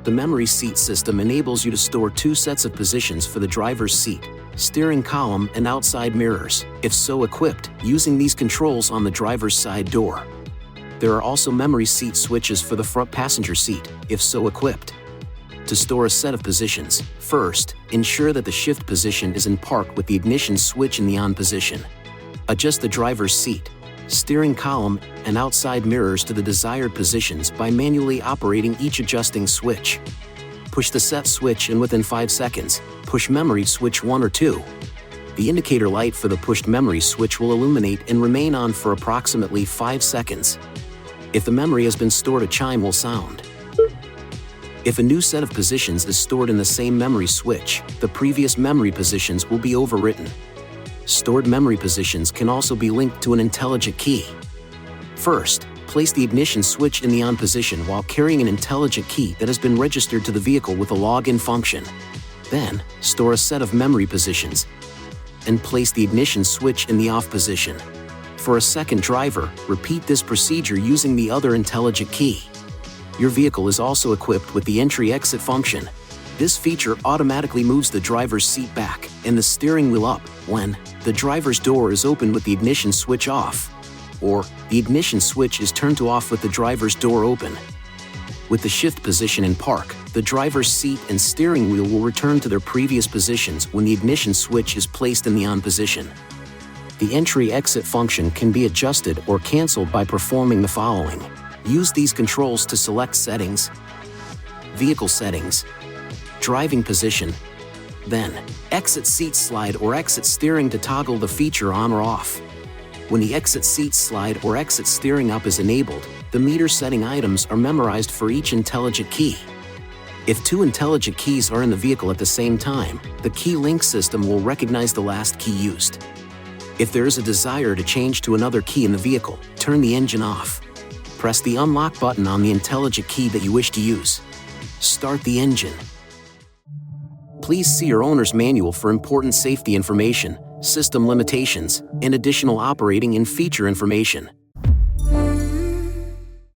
The memory seat system enables you to store 2 sets of positions for the driver's seat, steering column, and outside mirrors, if so equipped, using these controls on the driver's side door. There are also memory seat switches for the front passenger seat, if so equipped. To store a set of positions, first, ensure that the shift position is in park with the ignition switch in the on position. Adjust the driver's seat, steering column, and outside mirrors to the desired positions by manually operating each adjusting switch. Push the set switch and within 5 seconds, push memory switch 1 or 2. The indicator light for the pushed memory switch will illuminate and remain on for approximately 5 seconds. If the memory has been stored, a chime will sound. If a new set of positions is stored in the same memory switch, the previous memory positions will be overwritten. Stored memory positions can also be linked to an intelligent key. First, place the ignition switch in the on position while carrying an intelligent key that has been registered to the vehicle with a login function. Then, store a set of memory positions and place the ignition switch in the off position. For a second driver, repeat this procedure using the other intelligent key. Your vehicle is also equipped with the entry-exit function. This feature automatically moves the driver's seat back and the steering wheel up when the driver's door is open with the ignition switch off, or the ignition switch is turned to off with the driver's door open. With the shift position in park, the driver's seat and steering wheel will return to their previous positions when the ignition switch is placed in the on position. The entry-exit function can be adjusted or canceled by performing the following. Use these controls to select settings, vehicle settings, driving position, then exit seat slide or exit steering to toggle the feature on or off. When the exit seat slide or exit steering up is enabled, the meter setting items are memorized for each intelligent key. If 2 intelligent keys are in the vehicle at the same time, the key link system will recognize the last key used. If there is a desire to change to another key in the vehicle, turn the engine off. Press the unlock button on the intelligent key that you wish to use. Start the engine. Please see your owner's manual for important safety information, system limitations, and additional operating and feature information.